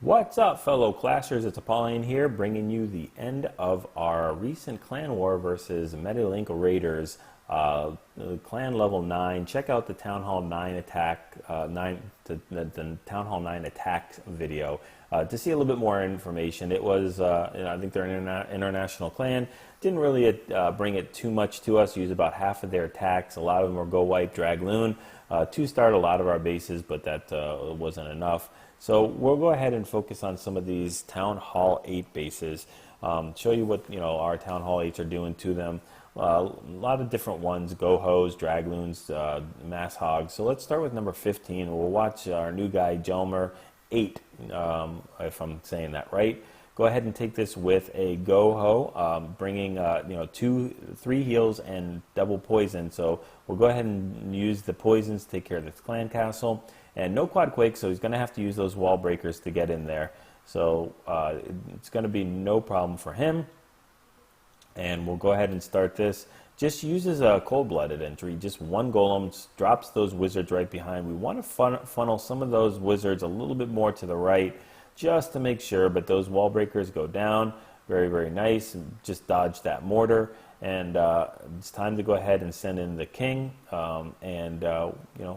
What's up, fellow clashers? It's Apollyon here, bringing you the end of our recent clan war versus medilinkraiders, clan level 9. Check out the Town Hall 9 attack, the Town Hall 9 attack video to see a little bit more information. It was, I think they're an international clan. Didn't really bring it too much to us. Used about half of their attacks. A lot of them were go wipe Dragloon. 2-starred a lot of our bases, but that wasn't enough. So we'll go ahead and focus on some of these Town Hall 8 bases. Show you what our Town Hall 8s are doing to them. A lot of different ones: GoHos, Dragloons, Mass Hogs. So let's start with number 15. We'll watch our new guy Jelmer 8, if I'm saying that right. Go ahead and take this with a GoHo, bringing 3 heals and double poison. So we'll go ahead and use the poisons to take care of this clan castle. And no quad quake, so he's going to have to use those wall breakers to get in there. So it's going to be no problem for him. And we'll go ahead and start this. Just uses a cold-blooded entry. Just one golem, drops those wizards right behind. We want to funnel some of those wizards a little bit more to the right, just to make sure. But those wall breakers go down. Very, very nice. And just dodge that mortar. And it's time to go ahead and send in the king and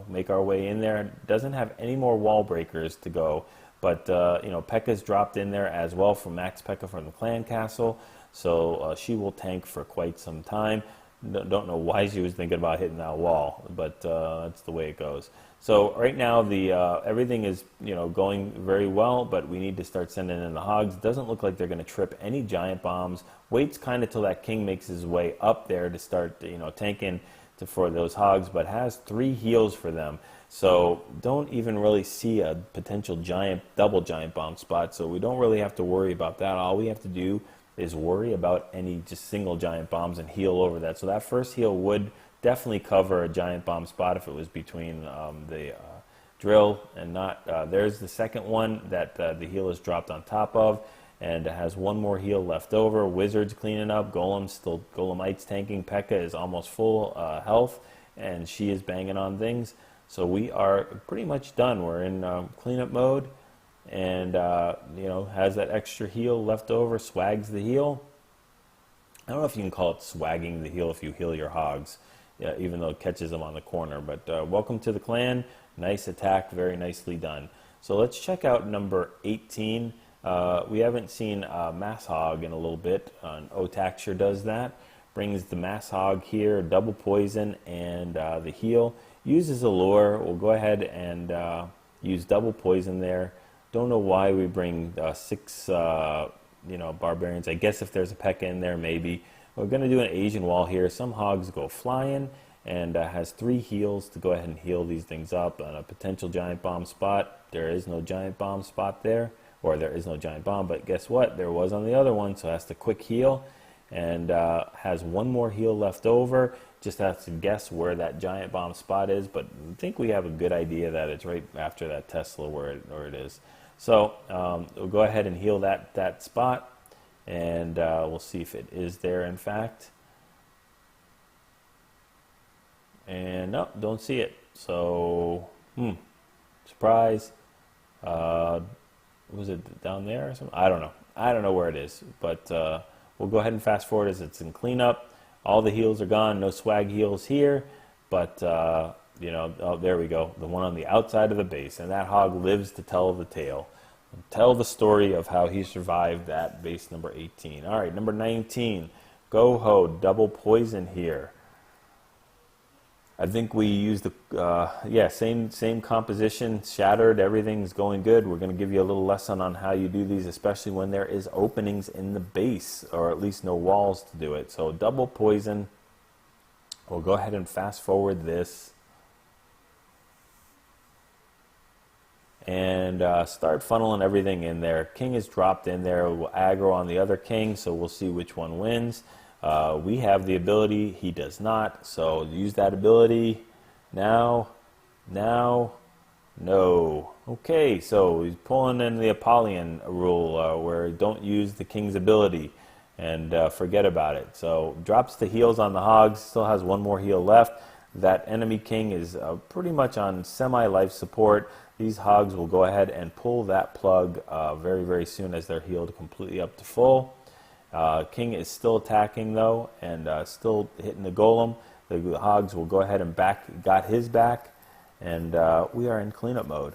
make our way in there. Doesn't have any more wall breakers to go, but Pekka's dropped in there as well from Max Pekka from the clan castle, so she will tank for quite some time. Don't know why she was thinking about hitting that wall, but that's the way it goes. So right now everything is going very well, but we need to start sending in the hogs. Doesn't look like they're going to trip any giant bombs. Waits kind of till that king makes his way up there to start tanking for those hogs, but has 3 heals for them. So don't even really see a potential double giant bomb spot. So we don't really have to worry about that. All we have to do is worry about any just single giant bombs and heal over that. So that first heal would definitely cover a giant bomb spot if it was between the drill and not. There's the second one that the heal is dropped on top of, and it has 1 more heal left over. Wizards cleaning up, Golemites tanking. Pekka is almost full health, and she is banging on things. So we are pretty much done. We're in cleanup mode, and has that extra heal left over. Swags the heal. I don't know if you can call it swagging the heal if you heal your hogs. Yeah, even though it catches them on the corner. But welcome to the clan. Nice attack, very nicely done. So let's check out number 18. We haven't seen Mass Hog in a little bit. Otak sure does that. Brings the Mass Hog here, double poison, and the heal. Uses a lure. We'll go ahead and use double poison there. Don't know why we bring 6 barbarians. I guess if there's a Pekka in there, maybe. We're going to do an Asian wall here. Some hogs go flying, and has 3 heals to go ahead and heal these things up on a potential giant bomb spot. There is no giant bomb spot there, or there is no giant bomb, but guess what? There was on the other one, so has to quick heal, and has 1 more heal left over. Just has to guess where that giant bomb spot is, but I think we have a good idea that it's right after that Tesla where it is. So we'll go ahead and heal that spot. And we'll see if it is there, in fact. And no, don't see it. So, surprise. Was it down there or something? I don't know. I don't know where it is. But we'll go ahead and fast forward as it's in cleanup. All the heals are gone. No swag heals here. But, oh, there we go. The one on the outside of the base. And that hog lives to tell the tale. Tell the story of how he survived that base number 18. All right, number 19, GoHo, double poison here. I think we used the, same composition, shattered, everything's going good. We're going to give you a little lesson on how you do these, especially when there is openings in the base, or at least no walls to do it. So double poison. We'll go ahead and fast forward this. And start funneling everything in there. King is dropped in there. We'll aggro on the other king, so we'll see which one wins. We have the ability. He does not. So use that ability. Now, no. Okay, so he's pulling in the Apollyon rule where don't use the king's ability and forget about it. So drops the heals on the hogs. Still has 1 more heal left. that enemy king is pretty much on semi-life support. These hogs will go ahead and pull that plug very, very soon as they're healed completely up to full. King is still attacking though, and still hitting the golem. The hogs will go ahead and got his back, and we are in cleanup mode.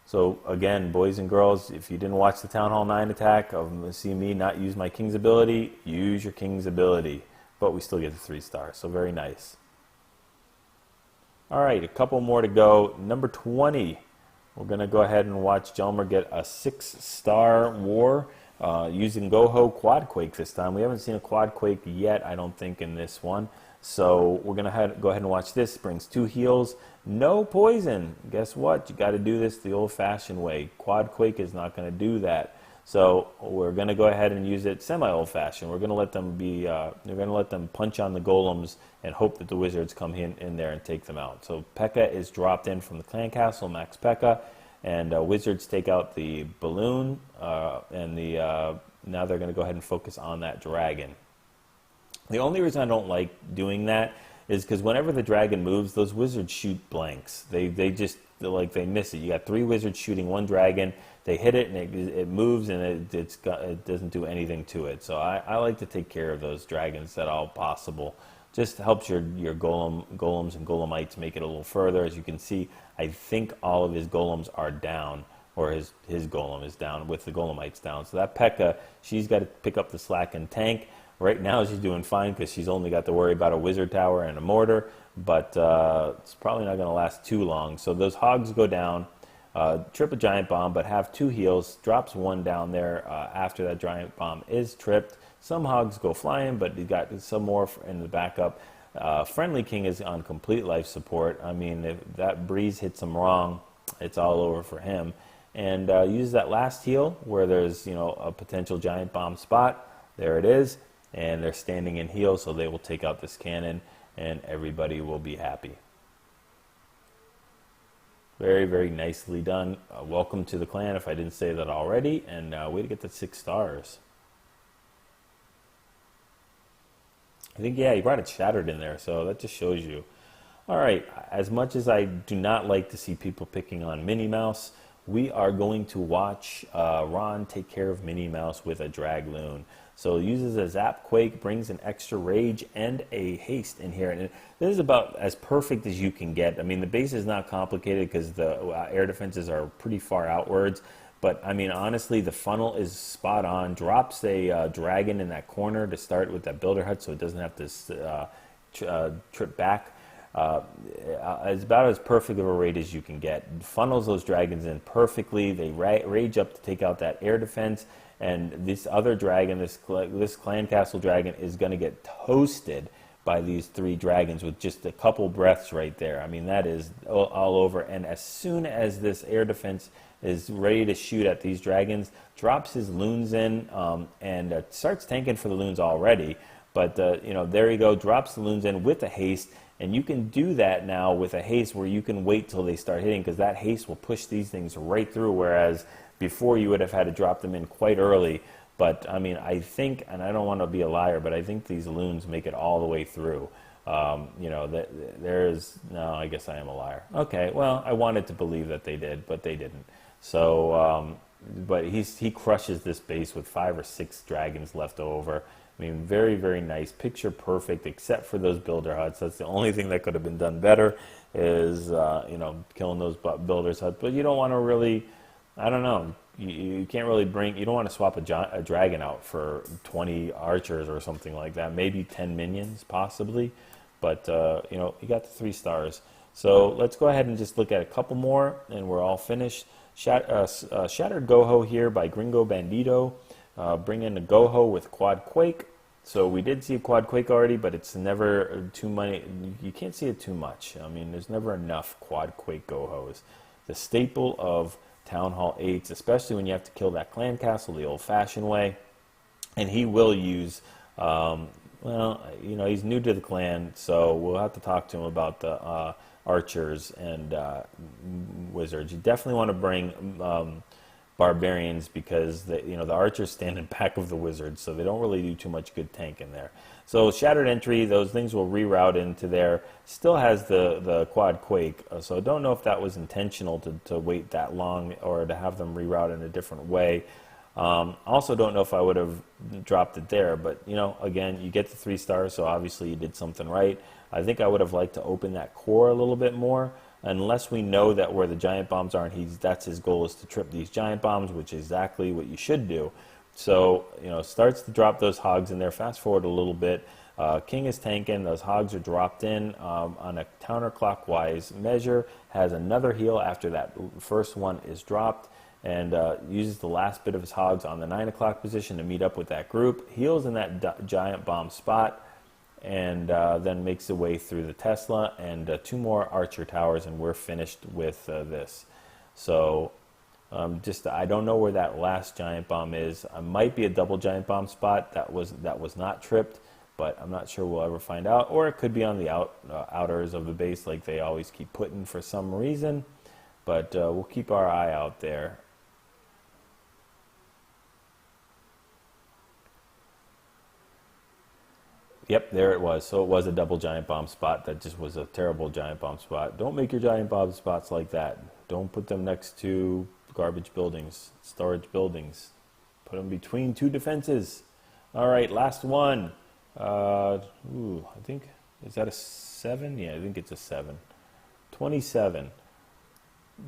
So again, boys and girls, if you didn't watch the Town Hall 9 attack, see me not use my king's ability, use your king's ability. But we still get the 3 stars, so very nice. Alright, a couple more to go. Number 20, we're going to go ahead and watch Jelmer get a 6-star war using GoHo Quad Quake this time. We haven't seen a Quad Quake yet, I don't think, in this one. So we're going to go ahead and watch this. Brings 2 heals, no poison. Guess what? You got to do this the old-fashioned way. Quad Quake is not going to do that. So we're going to go ahead and use it semi-old-fashioned. We're going to let them we're going to let them punch on the golems and hope that the wizards come in there and take them out. So P.E.K.K.A. is dropped in from the clan castle, Max P.E.K.K.A., and wizards take out the balloon, and now they're going to go ahead and focus on that dragon. The only reason I don't like doing that is because whenever the dragon moves, those wizards shoot blanks. They miss it. You got 3 wizards shooting 1 dragon. They hit it and it moves, and it doesn't do anything to it. So I like to take care of those dragons at all possible. Just helps your golems and golemites make it a little further. As you can see, I think all of his golems are down, or his golem is down with the golemites down. So that P.E.K.K.A., she's got to pick up the slack and tank. Right now she's doing fine because she's only got to worry about a wizard tower and a mortar, but it's probably not going to last too long. So those hogs go down, trip a giant bomb, but have 2 heals, drops 1 down there after that giant bomb is tripped. Some hogs go flying, but you got some more in the backup. Friendly King is on complete life support. I mean, if that breeze hits him wrong, it's all over for him. And use that last heal where there's a potential giant bomb spot. There it is. And they're standing in heal, so they will take out this cannon, and everybody will be happy. Very, very nicely done. Welcome to the clan, if I didn't say that already, and way to get the 6 stars. I think, yeah, he brought it shattered in there, so that just shows you. All right, as much as I do not like to see people picking on Minnie Mouse, we are going to watch Ron take care of Minnie Mouse with a Dragloon. So uses a Zap Quake, brings an extra Rage and a Haste in here. And this is about as perfect as you can get. I mean, the base is not complicated because the air defenses are pretty far outwards. But, I mean, honestly, the funnel is spot on. Drops a dragon in that corner to start with that builder hut so it doesn't have to trip back. It's about as perfect of a raid as you can get. Funnels those dragons in perfectly. They rage up to take out that air defense. And this other dragon, this clan castle dragon, is going to get toasted by these 3 dragons with just a couple breaths right there. I mean, that is all over. And as soon as this air defense is ready to shoot at these dragons, drops his loons in and starts tanking for the loons already. But, there you go, drops the loons in with a haste. And you can do that now with a haste where you can wait till they start hitting, because that haste will push these things right through, whereas before you would have had to drop them in quite early. But, I mean, I think, and I don't want to be a liar, but I think these loons make it all the way through. No, I guess I am a liar. Okay, well, I wanted to believe that they did, but they didn't. So, but he crushes this base with 5 or 6 dragons left over. I mean, very, very nice. Picture perfect, except for those builder huts. That's the only thing that could have been done better is, killing those builders huts. But you don't want to really, I don't know, you can't really you don't want to swap a dragon out for 20 archers or something like that. Maybe 10 minions, possibly. But, you got the 3 stars. So let's go ahead and just look at a couple more, and we're all finished. Shattered GoHo here by Gringo Bandito. Bring in a GoHo with Quad Quake. So we did see a Quad Quake already, but it's never too many. You can't see it too much. I mean, there's never enough Quad Quake GoHos. The staple of Town Hall 8s, especially when you have to kill that clan castle the old-fashioned way. And he will use, he's new to the clan, so we'll have to talk to him about the archers and wizards. You definitely want to bring barbarians because the archers stand in back of the wizards, so they don't really do too much good tank in there. So shattered entry, those things will reroute into there. Still has the quad quake, so I don't know if that was intentional to wait that long or to have them reroute in a different way. Also don't know if I would have dropped it there, but again, you get the 3 stars, so obviously you did something right. I think I would have liked to open that core a little bit more, unless we know that where the giant bombs are, and that's his goal, is to trip these giant bombs, which is exactly what you should do. So starts to drop those hogs in there. Fast forward a little bit. King is tanking. Those hogs are dropped in on a counterclockwise measure. Has another heal after that first one is dropped, and uses the last bit of his hogs on the 9 o'clock position to meet up with that group. Heals in that giant bomb spot, and then makes the way through the Tesla and 2 more archer towers, and we're finished with this. So I don't know where that last giant bomb is. It might be a double giant bomb spot that was not tripped, but I'm not sure we'll ever find out. Or it could be on the outers of the base, like they always keep putting for some reason. But we'll keep our eye out there. Yep, there it was. So it was a double giant bomb spot. That just was a terrible giant bomb spot. Don't make your giant bomb spots like that. Don't put them next to garbage buildings, storage buildings. Put them between 2 defenses. All right, last one. I think, is that a 7? Yeah, I think it's a 7. 27.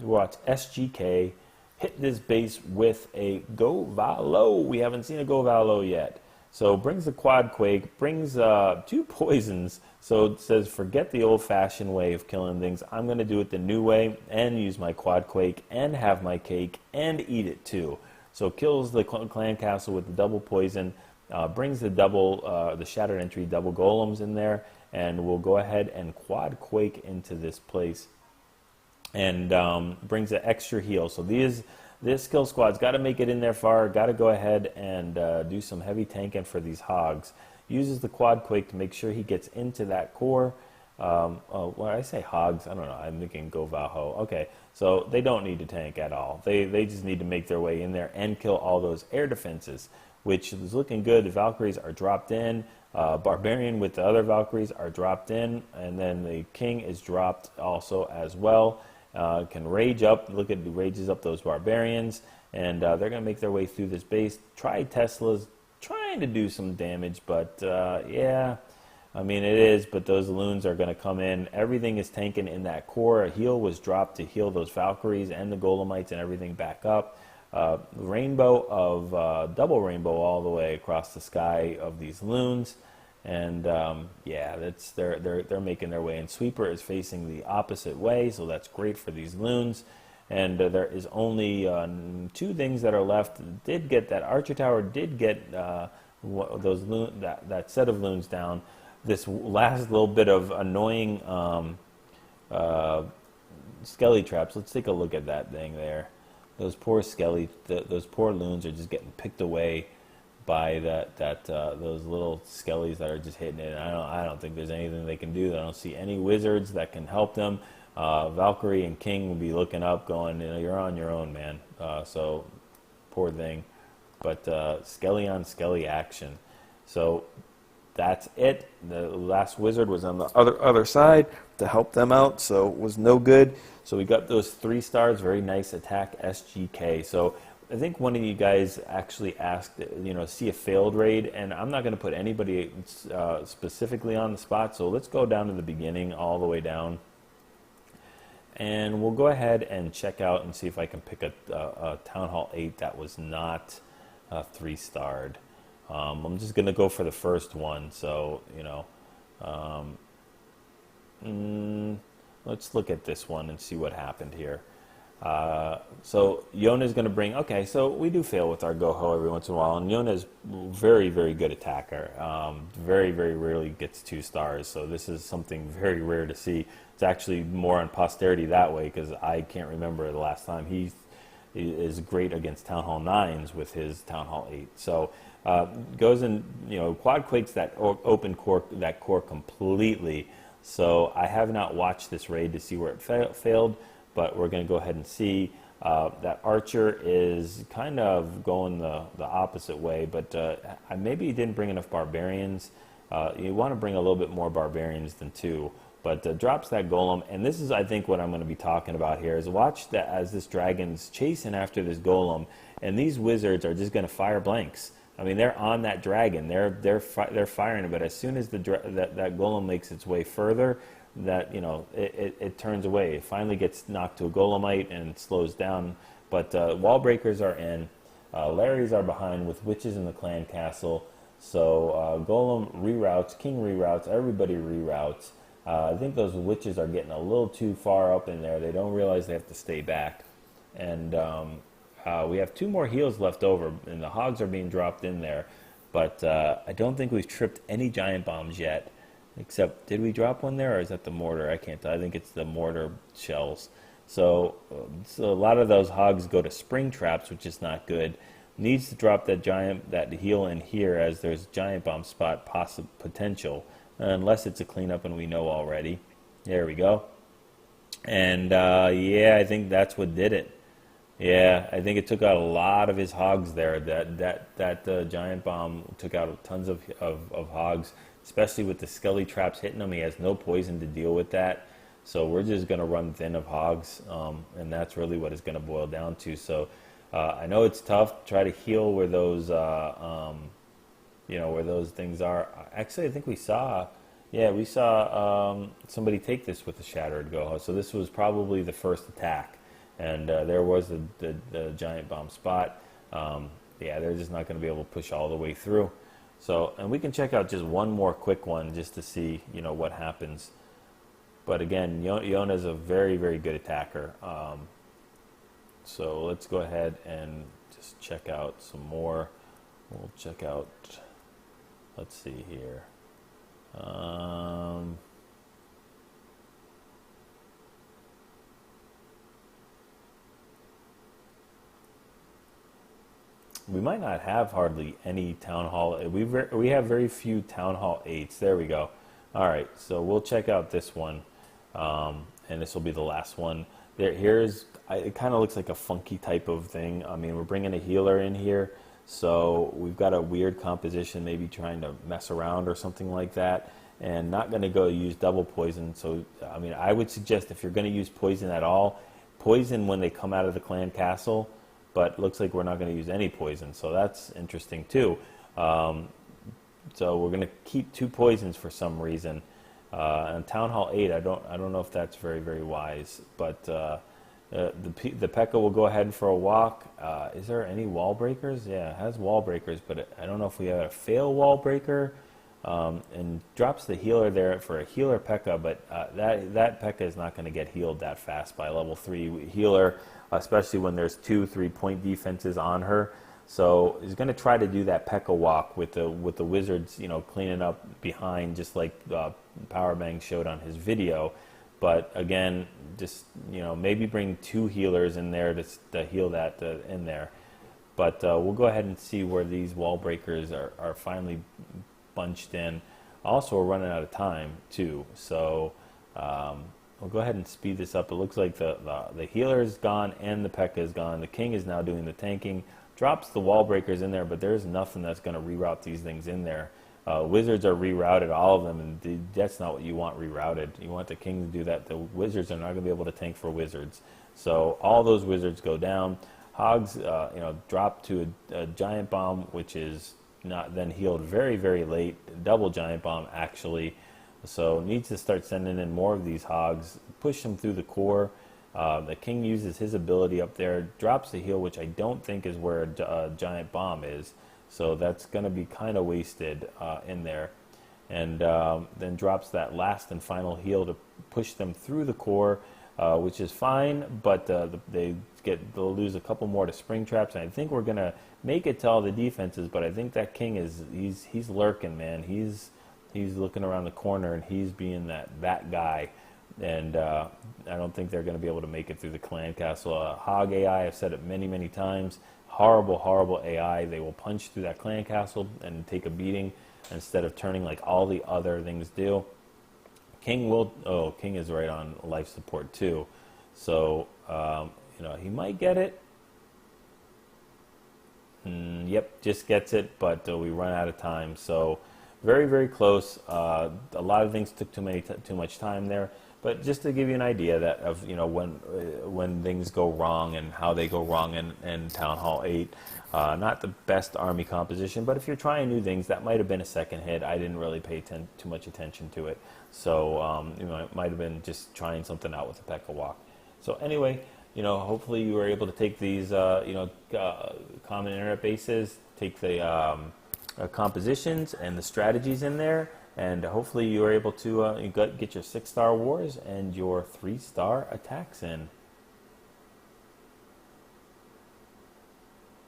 Watch SGK hit this base with a GoVaLo. We haven't seen a GoVaLo yet. So brings the quad quake, brings 2 poisons. So it says, forget the old-fashioned way of killing things. I'm going to do it the new way and use my quad quake and have my cake and eat it too. So kills the clan castle with the double poison, brings the shattered entry double golems in there, and we'll go ahead and quad quake into this place, and brings an extra heal. So this kill squad's got to make it in there far, got to go ahead and do some heavy tanking for these hogs. Uses the quad quake to make sure he gets into that core. When I say hogs, I don't know, I'm thinking GoVaLo. Okay, so they don't need to tank at all. They just need to make their way in there and kill all those air defenses, which is looking good. The Valkyries are dropped in. Barbarian with the other Valkyries are dropped in, and then the King is dropped also as well. Can rage up. Look at the rages up those barbarians, and they're going to make their way through this base. Tesla's trying to do some damage, but yeah, I mean it is. But those loons are going to come in. Everything is tanking in that core. A heal was dropped to heal those Valkyries and the Golemites and everything back up. Rainbow of double rainbow all the way across the sky of these loons. And yeah, they're making their way. And Sweeper is facing the opposite way, so that's great for these loons. And there is only 2 things that are left. Did get that archer tower? Did get those that set of loons down. This last little bit of annoying skelly traps. Let's take a look at that thing there. Those poor those poor loons are just getting picked away by those little skellies that are just hitting it. And I don't think there's anything they can do. I don't see any wizards that can help them. Valkyrie and King will be looking up, going, you're on your own, man. So poor thing. But skelly on skelly action. So that's it. The last wizard was on the other side to help them out, so it was no good. So we got those 3 stars. Very nice attack, SGK. So I think one of you guys actually asked, see a failed raid, and I'm not going to put anybody specifically on the spot, so let's go down to the beginning, all the way down, and we'll go ahead and check out and see if I can pick a Town Hall 8 that was not 3-starred. I'm just going to go for the first one, so, let's look at this one and see what happened here. So Yona's going to bring, okay, so we do fail with our GoHo every once in a while, and Yona's very, very good attacker. Very, very rarely gets 2 stars, so this is something very rare to see. It's actually more on posterity that way, because I can't remember the last time he is great against Town Hall 9s with his Town Hall 8. So goes and, quad quakes that open core, that core completely. So I have not watched this raid to see where it failed, but we're going to go ahead and see. That archer is kind of going the opposite way, but maybe he didn't bring enough barbarians. You want to bring a little bit more barbarians than two, but drops that golem. And this is, I think, what I'm going to be talking about here is watch that as this dragon's chasing after this golem, and these wizards are just going to fire blanks. I mean, they're on that dragon. They're firing it, but as soon as that golem makes its way further, that it turns away. It finally gets knocked to a golemite and it slows down. But wall breakers are in. Larrys are behind with witches in the clan castle. So golem reroutes, king reroutes, everybody reroutes. I think those witches are getting a little too far up in there. They don't realize they have to stay back. And we have 2 more heals left over, and the hogs are being dropped in there. But I don't think we've tripped any giant bombs yet. Except, did we drop one there, or is that the mortar? I can't tell. I think it's the mortar shells. So a lot of those hogs go to spring traps, which is not good. Needs to drop that heal in here, as there's giant bomb spot potential, unless it's a cleanup and we know already. There we go. And yeah, I think that's what did it. Yeah, I think it took out a lot of his hogs there. That giant bomb took out tons of hogs, especially with the skelly traps hitting him. He has no poison to deal with that. So we're just going to run thin of hogs, and that's really what it's going to boil down to. So I know it's tough. Try to heal where those, where those things are. Actually, I think we saw somebody take this with the Shattered GoHo. So this was probably the first attack. And there was the giant bomb spot. Yeah, they're just not going to be able to push all the way through. So, and we can check out just one more quick one just to see, what happens. But again, Yona's a very, very good attacker. So let's go ahead and just check out some more. We'll check out, let's see here. We might not have hardly any Town Hall. We have very few Town Hall 8s. There we go. All right, so we'll check out this one, and this will be the last one. It kind of looks like a funky type of thing. I mean, we're bringing a healer in here, so we've got a weird composition, maybe trying to mess around or something like that, and not going to go use double poison. So, I mean, I would suggest if you're going to use poison at all, poison when they come out of the clan castle. But looks like we're not going to use any poison, so that's interesting too. So we're going to keep 2 poisons for some reason. And Town Hall 8, I don't know if that's very, very wise. But the P.E.K.K.A will go ahead for a walk. Is there any wall breakers? Yeah, it has wall breakers, but I don't know if we have a fail wall breaker. And drops the healer there for a healer P.E.K.K.A, but that P.E.K.K.A is not going to get healed that fast by level 3 healer, especially when there's 2 3-point defenses on her. So he's going to try to do that P.E.K.K.A walk with the wizards, cleaning up behind, just like Powerbang showed on his video. But again, just maybe bring 2 healers in there to heal that in there. But we'll go ahead and see where these wall breakers are finally bunched in. Also, we're running out of time too, so we'll go ahead and speed this up. It looks like the healer is gone and the P.E.K.K.A is gone. The king is now doing the tanking. Drops the wall breakers in there, but there's nothing that's going to reroute these things in there. Wizards are rerouted, all of them, and that's not what you want rerouted. You want the king to do that. The wizards are not going to be able to tank for wizards. So all those wizards go down. Hogs, drop to a giant bomb, which is not then healed very, very late. Double giant bomb, actually. So needs to start sending in more of these hogs. Push them through the core. The king uses his ability up there. Drops the heal, which I don't think is where a giant bomb is. So that's going to be kind of wasted in there. And then drops that last and final heal to push them through the core, which is fine. But they'll lose a couple more to spring traps. And I think we're going to make it to all the defenses. But I think that king he's lurking, man. He's looking around the corner and he's being that guy. And I don't think they're going to be able to make it through the clan castle. Hog AI, I've said it many, many times. Horrible, horrible AI. They will punch through that clan castle and take a beating instead of turning like all the other things do. King is right on life support too. So he might get it. Yep, just gets it, but we run out of time. So very, very close. A lot of things took too much time there. But just to give you an idea that of when things go wrong and how they go wrong in Town Hall 8, not the best army composition, but if you're trying new things, that might have been a second hit. I didn't really pay too much attention to it, so it might have been just trying something out with a P.E.K.K.A walk. So anyway, hopefully you were able to take these common internet bases, take the compositions and the strategies in there. And hopefully you are able to get your 6-star wars and your 3-star attacks in.